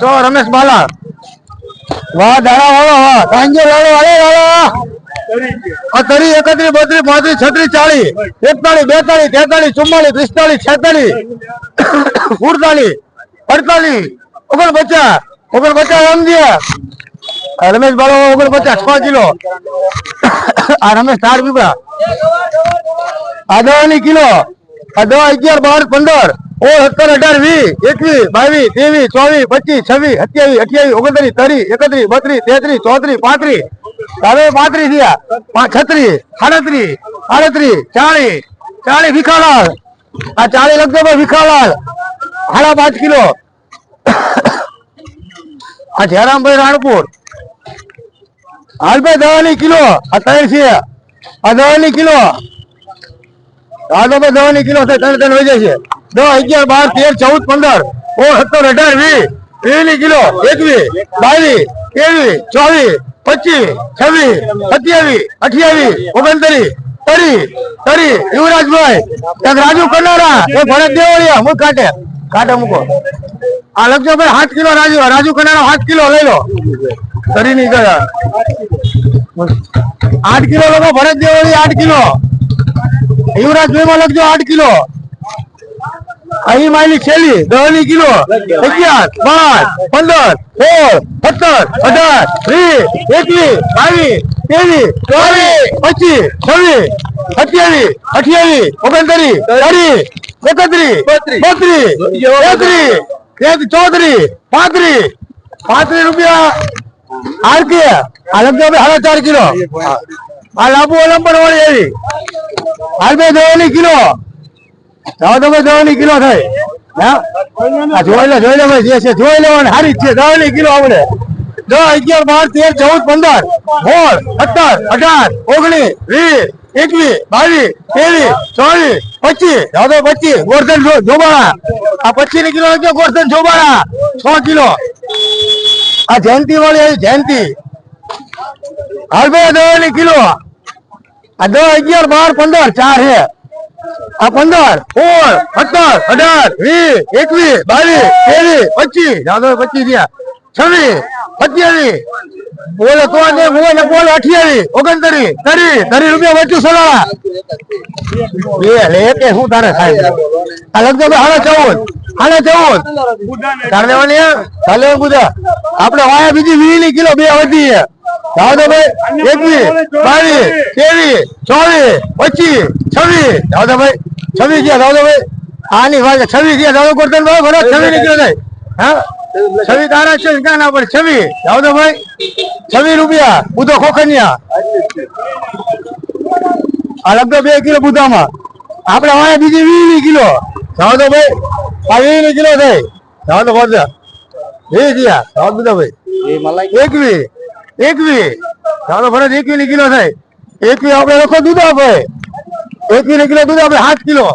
ચો રમેશ બાલા વાહ દાડા વાળો વાહ કાંજો લાડો વાળો વાળો તરી 31 32 33 40 41 42 43 44 45 46 49 49 રમેશ બાલો 49 6 કિલો આ રમેશ તાર પીપળા આ 10 કિલો આ 10 11 12 15 17 18 20 21 22 23 24 25 26 27 28 29 30 31 32 33 34 35 હવે 35 થયા 36 38 40 વિખાલાલ આ 40 લગતો વિખાલાલ 5.5 કિલો આ જયરામભાઈ રાણપુર હાલભાઈ 10 કિલો આ 3 છે આ 10 કિલો આ તો 10 કિલો થાય 3 હોય જાય છે 10 11 12 13 14 17 18 20 20 કિલો 21 22 23 24 25 26 27 28 29 30 30 યુવરાજભાઈ રાજુ કનારા એ ભરત દેવળિયા મુખ કાંઠે કાંટા મૂકો આ લખજો ભાઈ 7 કિલો રાજુ રાજુ કનાનો 7 કિલો લઈ લો કરી નહીં ગયા 8 કિલો લોકો ભરત દેવળી 8 કિલો યુવરાજ ભાઈ માં લખજો 8 કિલો અહીં માયલી છેલ્લી 10 કિલો 11 12 15 16 17 18 20 21 22 23 24 25 31 35 રૂપિયા આરકે આ લગજો 4.5 કિલો આ લાંબુ લંબન વાળી એવી હાલ બે 10 કિલો જાઓ તો ભાઈ 10 કિલો થાય હા જોઈ લે ભાઈ જે છે જોઈ લેવાની સારી જ છે 10 કિલો આવડે 10 11 12 13 14 15 16 17 18 19 20 21 22 23 24 25 જાઓ તો 25 ગોરધન જોબાળા આ 25 કિલો લખજો ગોરધન જોબાળા 6 કિલો આ જયંતિ વાળી આવી જયંતિ હાલ ભાઈ 10 કિલો આ 10 11 12 15 4 હે આ 15 16 17 18 20 21 22 23 જાઓ 25 થયા 26 27 બોલો તો ને બોલો 28 29 30 રૂપિયા વચ્ચે સલાહ બે લે કે શું તારે થાય આ લગજો 14 તાર લેવાની ચાલે બુધા આપણે વાયા બીજી 20 કિલો બે વધી જાઓ તો ભાઈ 21 22 23 24 25 26 જાઓ તો ભાઈ 26 ગયા જાઓ તો ભાઈ આની વાગે 26 ગયા જાઓ ગોરધન ભાઈ બરાબર 26 કિલો થાય હા 26 તારા છે ક્યાં ના પડે 26 જાઓ તો ભાઈ 26 રૂપિયા બુધો ખોખનિયા આ લગભગ 2 કિલો બુધામાં આપણે વાયા બીજી 20 કિલો જાઓ તો ભાઈ આ 20 કિલો થાય જાઓ તો ગોરધન 20 ગયા જાઓ બુધા ભાઈ 21 ચાલો ફરજ 21 કિલો થાય 21 આપણે લખો દૂધ આપે 21 કિલો દૂધ આપણે 7 કિલો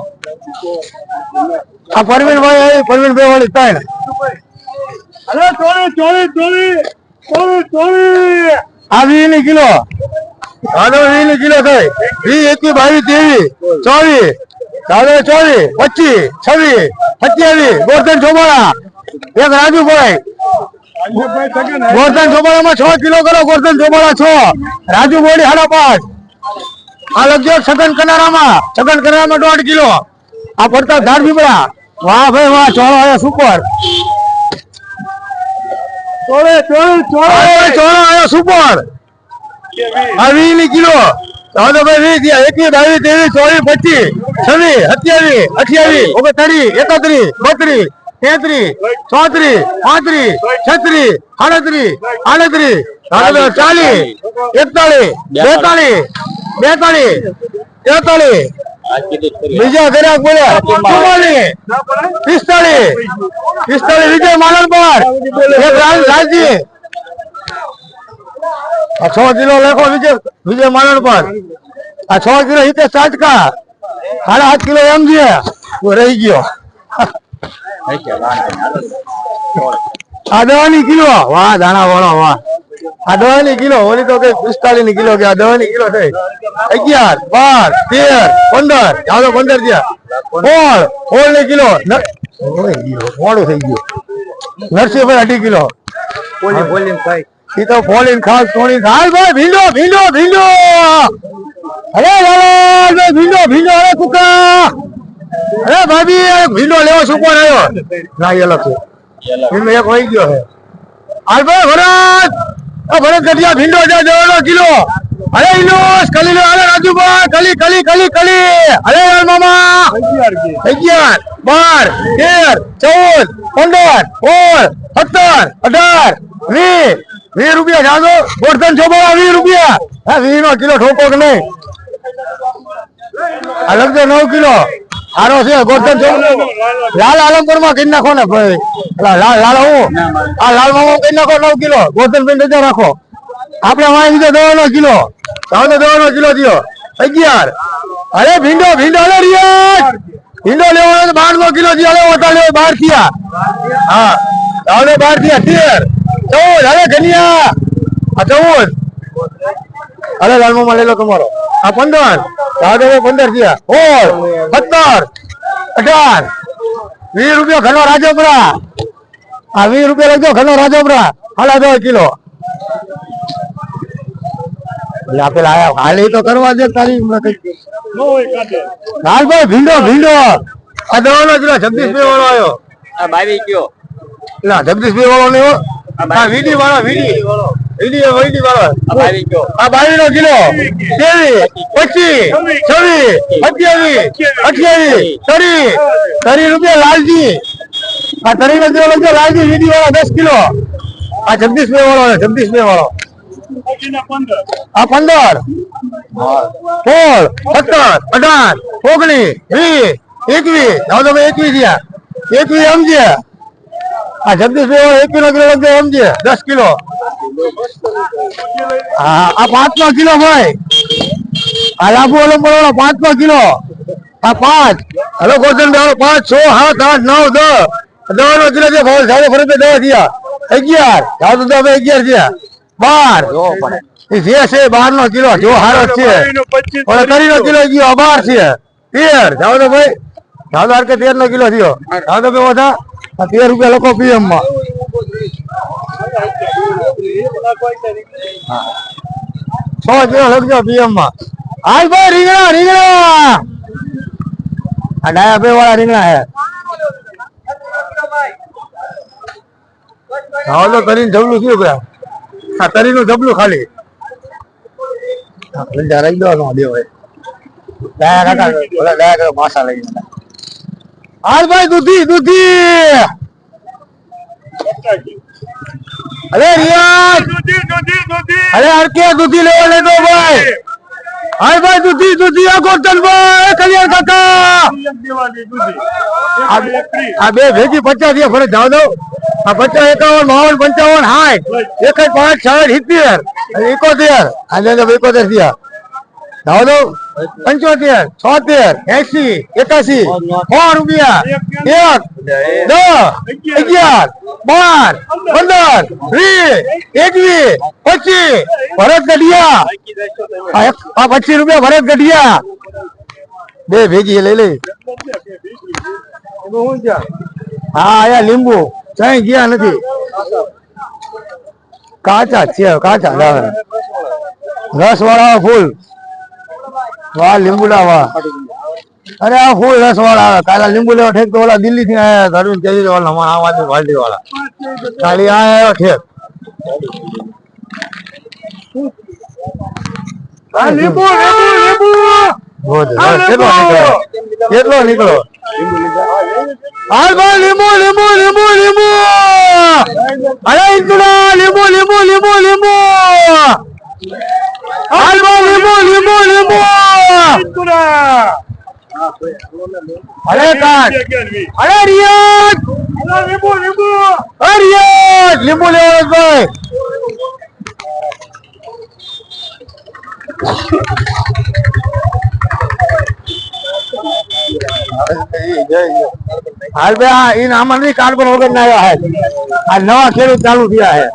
આ પરવીનભાઈ વાળી 3 અરે 24 આ 20 કિલો ચાલો 20 કિલો થાય 20 21 22 23 24 ચાલો 24 25 26 27 ગોરધન ચોબાળા એક રાજુભાઈ ગોરધન ચોબાળામાં 6 કિલો કરો ગોરધન ચોબાળા 6 રાજુ બોડી 5.5 આ લગજો છગન કનારામાં 1.5 કિલો આ પડતા ધાર બીબડા વાહ ભાઈ વાહ ચોળો આયો સુપર ચોળો આયો સુપર આ 20 કિલો ચાલો ભાઈ 20 21 22 23 24 25 26 27 28 29 30 33 34 35 36 37 38 40 41 બીજા ગ્રાહક બોલ્યા 45 વિજય માલણ પર લાલજી આ 6 કિલો લેખો વિજય માલણ પર આ 6 કિલો હિતે ચાટકા 8.5 કિલો એમ છે રહી ગયો આ 10 કિલો વાહ દાણા વાળો વાહ આ 10 કિલો ઓલી તો કઈ 45 કિલો કે આ 10 કિલો થઈ 11 12 13 15 ચાલો 15 થયા 16 કિલો મોડું થઈ ગયું નરસિંહભાઈ 2.5 કિલો એ તો ફોલીન ખાસ થોડી હાલ ભાઈ ભીંડો અરે ભીંડો અરે કુકા અરે ભાભી ભીંડો લેવો સુકો આવ્યો ના એ લખો ભીંડો એક વહી ગયો છે હાલ ભાઈ ભરત ગઢિયા ભીંડો દે 10 કિલો અરે ઇનોસ કલી લો અરે રાજુભાઈ કલી અરે લાલ મામા 11 12 13 14 15 16 17 18 20 રૂપિયા જાદો ગોરધન ચોબાળા 20 રૂપિયા હા 20 નો કિલો ઠોકો કે નહીં આ લગજો 9 કિલો આરો છે ગોરધન લાલ આલમપુર માં કરી નાખો ને ભાઈ લાલ હું આ લાલ મામા કરી નાખો 9 કિલો ગોરધન પેન રજા રાખો આપણે વાય દીધો 10 કિલો ચાલો 10 કિલો થયો 11 અરે ભીંડો અરે રિયાજ ભીંડો લેવાનો 12 કિલો થયો અરે ઓટા લેવો 12 થયા હા ચાલો 12 થયા 13 14 અરે ધનિયા આ 14 અરે લાલ મામા લઈ લો તમારો આ 15 ચાલો 15 થયા 16 17 18 20 રૂપિયા ઘનો રાજપરા. આ 20 રૂપિયા લખજો ઘનો રાજપરા. હાલા 10 કિલો. એટલે પેલા આયા હાલી તો કરવા દે તારી લાલભાઈ ભીંડો ભીંડો આ દવાનો જ જગદીશભાઈ વાળો આવ્યો. આ 22 કયો ના જગદીશભાઈ વાળો ને આ વીડી વાળો વીડી વીડી વાળો આ 22 કયો આ 22 નો કિલો 23 25 26 27 30 રૂપિયા લાલજી. આ 30 નો કિલો લખજો લાલજી વીડી વાળો 10 કિલો. આ જગદીશભાઈ વાળો જગદીશભાઈ વાળો આ 15 16 17 18 19 20 21 જાઓ તમે 21 થયા 21 સમજે. આ જગદીશભાઈ 21 નો કિલો લખજો સમજે 10 કિલો. આ 5 નો કિલો ભાઈ. આ લાભુ ઓલો 5 નો કિલો. આ 5 હલો ગોધન 5 6 7 8 9 10 નો કિલો છે ભાઈ. સાડે ફરક 10 થયા 11 જાઓ તો તમે 11 થયા 12 જે છે 12 નો કિલો જો હારો છે. 30 નો કિલો ગયો 12 છે 13 જાઓ તો ભાઈ જાઓ તો કે 13 નો કિલો થયો. જાઓ તો કેવો થા 13 રૂપિયા લોકો પીએમ માં 100 કિલો લખજો પીએમ માં. હાલ ભાઈ રીંગણા રીંગણા આ ડાયા બે વાળા રીંગણા હે. જાઓ તો કરીને જબલું થયું ભાઈ. આ તરી નું જબલું ખાલી રાઈ દો નો દેવાય. ડાયા કાકા ઓલા ડાયા કાકા માસા લઈ ગયા. હાલ ભાઈ દૂધી દૂધી અરે રિયાજ અરે હરકે દૂધી લેવા લેતો ભાઈ. હાલ ભાઈ દૂધી દૂધી આ ગોરધન ભાઈ કલ્યાણ કાકા આ બે ભેગી 50 થયા ફરે જાવ દો. આ 50 51 52 55 60 1 5 60 70 71 71 થયા જાવ દો. 75 76 80 81 100 રૂપિયા 1 10 11 12 15 20 21 25 ભરત ગઢિયા આ 25 રૂપિયા ભરત ગઢિયા બે ભેગી લઈ લઈ. હા આયા લીંબુ કઈ ગયા નથી કાચા છે કાચા રસ વાળા ફૂલ વાહ લીંબુડા વાહ. અરે આ ફૂલ રસ વાળા આવે. કાલા લીંબુ લેવા ઠેક તો ઓલા દિલ્હી થી આયા ધર્મ કેજરીવાલ અમારા આમ આદમી પાર્ટી વાળા ખાલી આયો ઠેક. લીંબુ લીંબુ લીંબુ કેટલો નીકળો હાલ ભાઈ લીંબુ લીંબુ લીંબુ લીંબુ અરે ઇન્દુરા લીંબુ લીંબુ લીંબુ લીંબુ હાલ ભાઈ લીંબુ લીંબુ લીંબુ અરે કાટ અરે રિયાજ લીંબુ લીંબુ અરે રિયાજ લીંબુ લેવાનો ભાઈ. હાલ ભાઈ इन आमंत्री कार्ड पर वगैरह ना आया है. आ नवा खेल चालू किया है.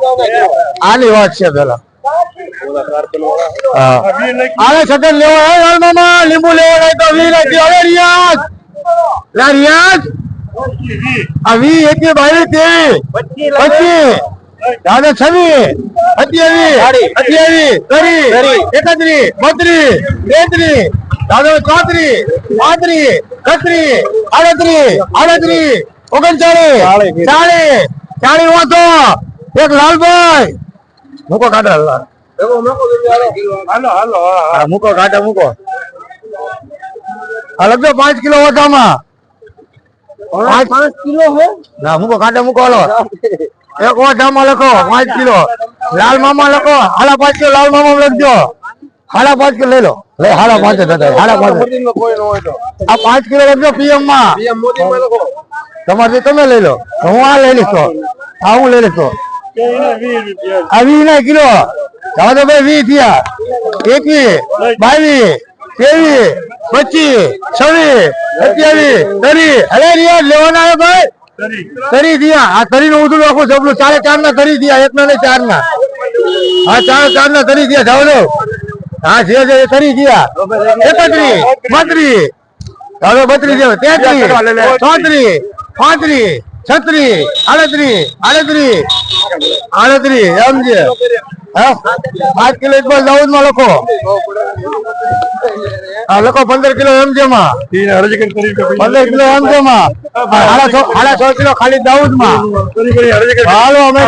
आनी बात છે પેલા આલે સદન લેવો હે યાર મામા લીંબુ લેવો નહીં તો વી નથી. અરે રિયાજ લા રિયાજ આ વી 21 22 23 દાદા 26 27 28 30 31 32 33 દાદા 34 35 36 38 38 39 40 વાતો એક લાલભાઈ મૂકો કાઢા હાલો હાલો મૂકો કાઢા મૂકો. આ લગભગ 5 કિલો વાતામાં 5 કિલો હે ના મૂકો કાઢા મૂકો. હાલો એક ઓઢામાં લખો 5 કિલો લાલ મામા લખો. હાલા 5 કિલો લાલ મામા લખજો. હાલા 5 કિલો લઈ લો લે હાલા 5 દાદા હાલા 5 આ 5 કિલો લખજો પીએમ માં તમારે તમે લઈ લો. હું આ લઈ લઈશ. હા હું લઈ લઈશ. આ 20 ના કિલો જાઓ તો ભાઈ 20 થયા 21 22 23 25 26 27 30 અરે રિયાજ લેવાના આવે ભાઈ 30 થયા. આ 30 નું ઉધડું આખું જબલું 4 ના 30 થયા. 1 ના નહીં 4 ના હા 4 ના 30 થયા. જાઓ દો હા જે 30 થયા 31 32 ચાલો 32 33 34 35 36 38 38 એમ છે. 5 કિલો એક બાર 14 માં લખો. હા લખો 15 કિલો એમ છે માં. 15 કિલો એમ છે માં. 6.5 કિલો ખાલી દાઉદ માં. હાલો અમે